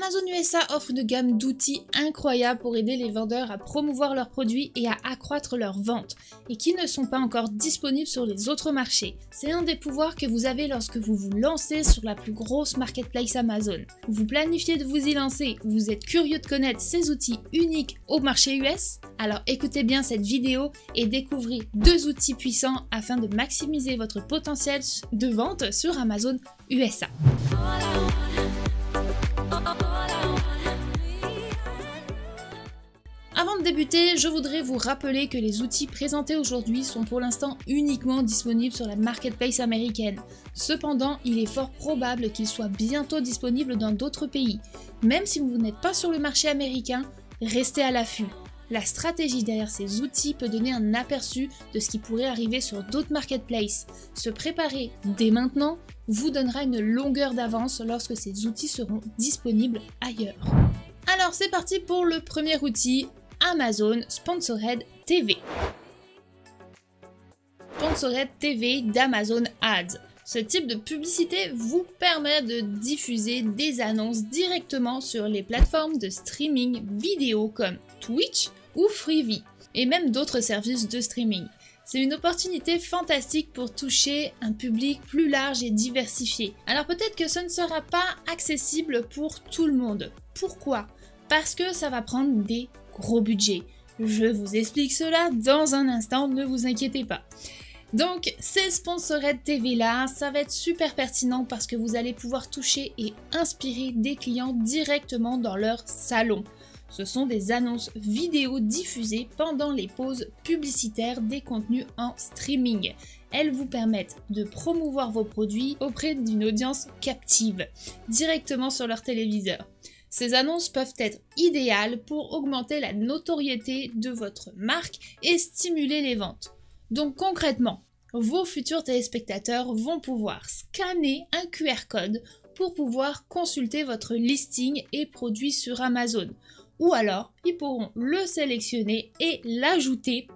Amazon USA offre une gamme d'outils incroyables pour aider les vendeurs à promouvoir leurs produits et à accroître leurs ventes, et qui ne sont pas encore disponibles sur les autres marchés. C'est un des pouvoirs que vous avez lorsque vous vous lancez sur la plus grosse marketplace Amazon. Vous planifiez de vous y lancer, vous êtes curieux de connaître ces outils uniques au marché US? Alors écoutez bien cette vidéo et découvrez 2 outils puissants afin de maximiser votre potentiel de vente sur Amazon USA. Avant de débuter, je voudrais vous rappeler que les outils présentés aujourd'hui sont pour l'instant uniquement disponibles sur la marketplace américaine. Cependant, il est fort probable qu'ils soient bientôt disponibles dans d'autres pays. Même si vous n'êtes pas sur le marché américain, restez à l'affût. La stratégie derrière ces outils peut donner un aperçu de ce qui pourrait arriver sur d'autres marketplaces. Se préparer dès maintenant vous donnera une longueur d'avance lorsque ces outils seront disponibles ailleurs. Alors c'est parti pour le premier outil, Amazon Sponsored TV. Sponsored TV d'Amazon Ads. Ce type de publicité vous permet de diffuser des annonces directement sur les plateformes de streaming vidéo comme Twitch ou Freevee, et même d'autres services de streaming. C'est une opportunité fantastique pour toucher un public plus large et diversifié. Alors peut-être que ce ne sera pas accessible pour tout le monde. Pourquoi ? Parce que ça va prendre des gros budgets. Je vous explique cela dans un instant, ne vous inquiétez pas. Donc ces Sponsored TV là, ça va être super pertinent parce que vous allez pouvoir toucher et inspirer des clients directement dans leur salon. Ce sont des annonces vidéo diffusées pendant les pauses publicitaires des contenus en streaming. Elles vous permettent de promouvoir vos produits auprès d'une audience captive, directement sur leur téléviseur. Ces annonces peuvent être idéales pour augmenter la notoriété de votre marque et stimuler les ventes. Donc concrètement, vos futurs téléspectateurs vont pouvoir scanner un QR code pour pouvoir consulter votre listing et produits sur Amazon. Ou alors, ils pourront le sélectionner et l'ajouter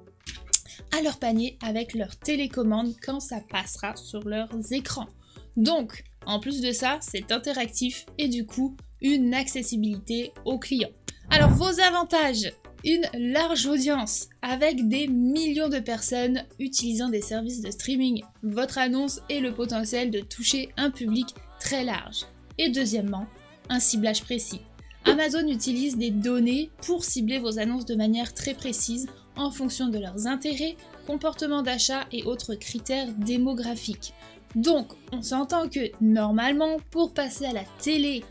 à leur panier avec leur télécommande quand ça passera sur leurs écrans. Donc, en plus de ça, c'est interactif et du coup, une accessibilité aux clients. Alors, vos avantages, une large audience avec des millions de personnes utilisant des services de streaming. Votre annonce et le potentiel de toucher un public très large. Et deuxièmement, un ciblage précis. Amazon utilise des données pour cibler vos annonces de manière très précise en fonction de leurs intérêts, comportements d'achat et autres critères démographiques. Donc, on s'entend que normalement, pour passer à la télé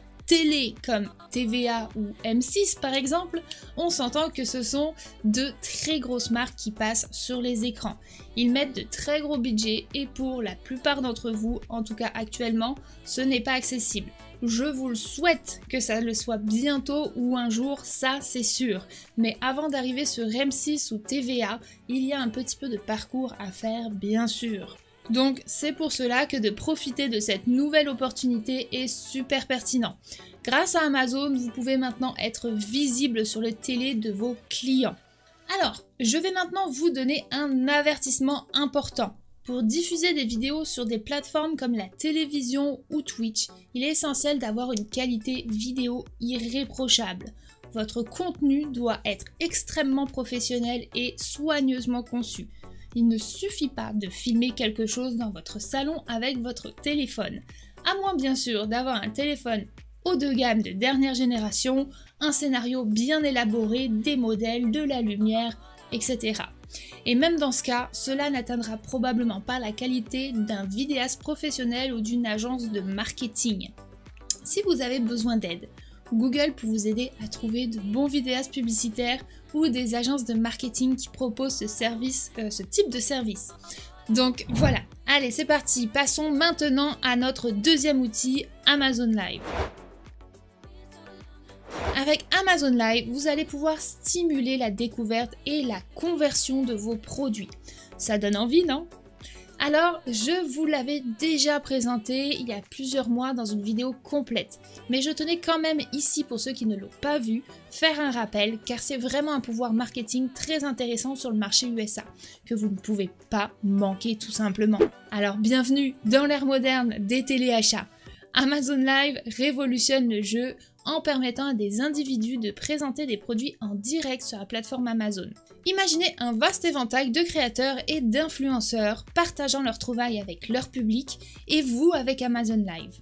comme TVA ou M6 par exemple, on s'entend que ce sont de très grosses marques qui passent sur les écrans. Ils mettent de très gros budgets et pour la plupart d'entre vous, en tout cas actuellement, ce n'est pas accessible. Je vous le souhaite que ça le soit bientôt ou un jour, ça c'est sûr. Mais avant d'arriver sur M6 ou TVA, il y a un petit peu de parcours à faire bien sûr. Donc c'est pour cela que de profiter de cette nouvelle opportunité est super pertinent. Grâce à Amazon, vous pouvez maintenant être visible sur le télé de vos clients. Alors, je vais maintenant vous donner un avertissement important. Pour diffuser des vidéos sur des plateformes comme la télévision ou Twitch, il est essentiel d'avoir une qualité vidéo irréprochable. Votre contenu doit être extrêmement professionnel et soigneusement conçu. Il ne suffit pas de filmer quelque chose dans votre salon avec votre téléphone, à moins bien sûr d'avoir un téléphone haut de gamme de dernière génération, un scénario bien élaboré, des modèles, de la lumière, etc. Et même dans ce cas, cela n'atteindra probablement pas la qualité d'un vidéaste professionnel ou d'une agence de marketing. Si vous avez besoin d'aide, Google peut vous aider à trouver de bons vidéastes publicitaires ou des agences de marketing qui proposent ce type de service. Donc voilà, allez c'est parti, passons maintenant à notre deuxième outil, Amazon Live. Avec Amazon Live, vous allez pouvoir stimuler la découverte et la conversion de vos produits. Ça donne envie, non ? Alors, je vous l'avais déjà présenté il y a plusieurs mois dans une vidéo complète, mais je tenais quand même ici, pour ceux qui ne l'ont pas vu, faire un rappel car c'est vraiment un pouvoir marketing très intéressant sur le marché USA, que vous ne pouvez pas manquer tout simplement. Alors bienvenue dans l'ère moderne des téléachats. Amazon Live révolutionne le jeu en permettant à des individus de présenter des produits en direct sur la plateforme Amazon. Imaginez un vaste éventail de créateurs et d'influenceurs partageant leurs trouvailles avec leur public et vous avec Amazon Live.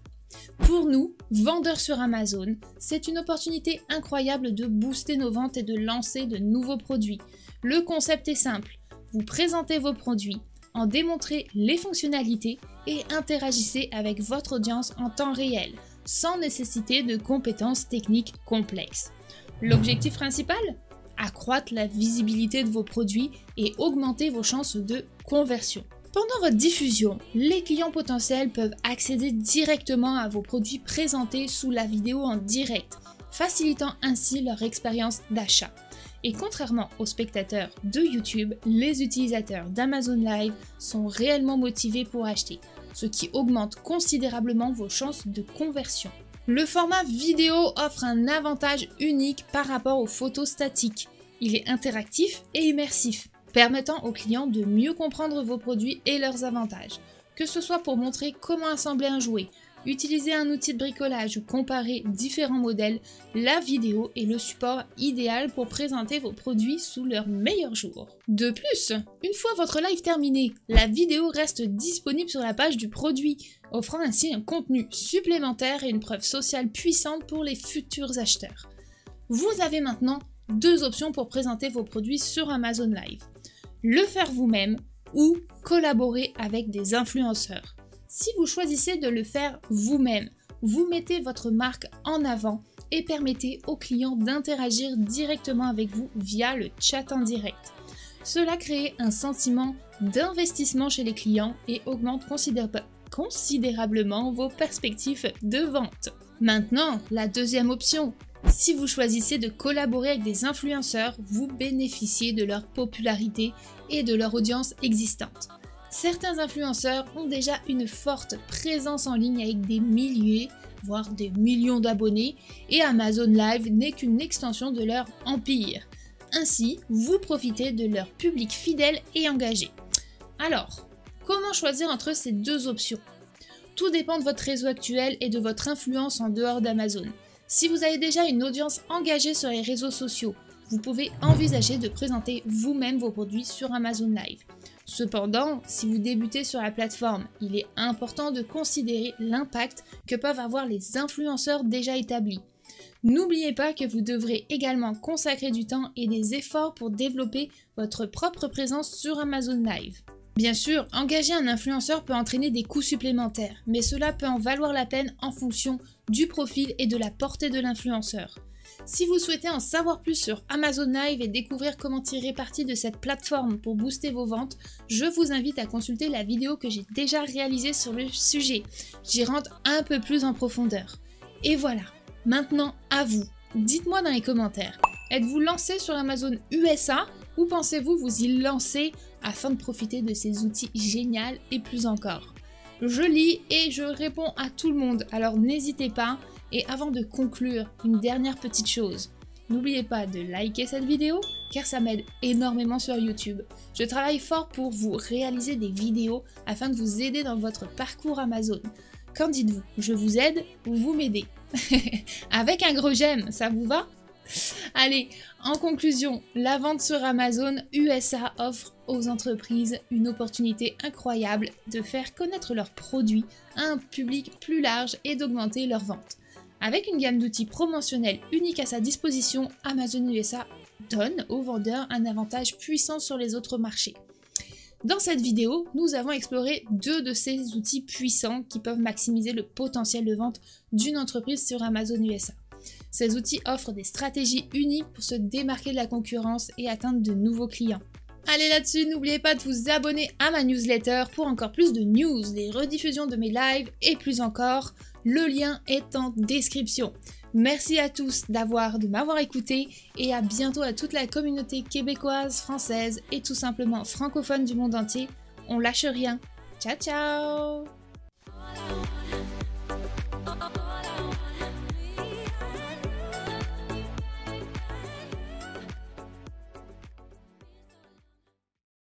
Pour nous, vendeurs sur Amazon, c'est une opportunité incroyable de booster nos ventes et de lancer de nouveaux produits. Le concept est simple, vous présentez vos produits, en démontrez les fonctionnalités et interagissez avec votre audience en temps réel, sans nécessiter de compétences techniques complexes. L'objectif principal ? Accroître la visibilité de vos produits et augmenter vos chances de conversion. Pendant votre diffusion, les clients potentiels peuvent accéder directement à vos produits présentés sous la vidéo en direct, facilitant ainsi leur expérience d'achat. Et contrairement aux spectateurs de YouTube, les utilisateurs d'Amazon Live sont réellement motivés pour acheter, ce qui augmente considérablement vos chances de conversion. Le format vidéo offre un avantage unique par rapport aux photos statiques. Il est interactif et immersif, permettant aux clients de mieux comprendre vos produits et leurs avantages. Que ce soit pour montrer comment assembler un jouet, utiliser un outil de bricolage ou comparer différents modèles, la vidéo est le support idéal pour présenter vos produits sous leur meilleur jour. De plus, une fois votre live terminé, la vidéo reste disponible sur la page du produit, offrant ainsi un contenu supplémentaire et une preuve sociale puissante pour les futurs acheteurs. Vous avez maintenant deux options pour présenter vos produits sur Amazon Live. Le faire vous-même ou collaborer avec des influenceurs. Si vous choisissez de le faire vous-même, vous mettez votre marque en avant et permettez aux clients d'interagir directement avec vous via le chat en direct. Cela crée un sentiment d'investissement chez les clients et augmente considérablement vos perspectives de vente. Maintenant, la deuxième option. Si vous choisissez de collaborer avec des influenceurs, vous bénéficiez de leur popularité et de leur audience existante. Certains influenceurs ont déjà une forte présence en ligne avec des milliers, voire des millions d'abonnés, et Amazon Live n'est qu'une extension de leur empire. Ainsi, vous profitez de leur public fidèle et engagé. Alors, comment choisir entre ces deux options ? Tout dépend de votre réseau actuel et de votre influence en dehors d'Amazon. Si vous avez déjà une audience engagée sur les réseaux sociaux, vous pouvez envisager de présenter vous-même vos produits sur Amazon Live. Cependant, si vous débutez sur la plateforme, il est important de considérer l'impact que peuvent avoir les influenceurs déjà établis. N'oubliez pas que vous devrez également consacrer du temps et des efforts pour développer votre propre présence sur Amazon Live. Bien sûr, engager un influenceur peut entraîner des coûts supplémentaires, mais cela peut en valoir la peine en fonction du profil et de la portée de l'influenceur. Si vous souhaitez en savoir plus sur Amazon Live et découvrir comment tirer parti de cette plateforme pour booster vos ventes, je vous invite à consulter la vidéo que j'ai déjà réalisée sur le sujet. J'y rentre un peu plus en profondeur. Et voilà, maintenant à vous. Dites-moi dans les commentaires, êtes-vous lancé sur Amazon USA ou pensez-vous vous y lancer afin de profiter de ces outils géniaux et plus encore? Je lis et je réponds à tout le monde, alors n'hésitez pas. Et avant de conclure, une dernière petite chose. N'oubliez pas de liker cette vidéo car ça m'aide énormément sur YouTube. Je travaille fort pour vous réaliser des vidéos afin de vous aider dans votre parcours Amazon. Qu'en dites-vous? Je vous aide ou vous m'aidez? Avec un gros j'aime, ça vous va? Allez, en conclusion, la vente sur Amazon USA offre aux entreprises une opportunité incroyable de faire connaître leurs produits à un public plus large et d'augmenter leurs ventes. Avec une gamme d'outils promotionnels uniques à sa disposition, Amazon USA donne aux vendeurs un avantage puissant sur les autres marchés. Dans cette vidéo, nous avons exploré deux de ces outils puissants qui peuvent maximiser le potentiel de vente d'une entreprise sur Amazon USA. Ces outils offrent des stratégies uniques pour se démarquer de la concurrence et atteindre de nouveaux clients. Allez là-dessus, n'oubliez pas de vous abonner à ma newsletter pour encore plus de news, des rediffusions de mes lives et plus encore. Le lien est en description. Merci à tous de m'avoir écouté et à bientôt à toute la communauté québécoise, française et tout simplement francophone du monde entier. On lâche rien. Ciao ciao!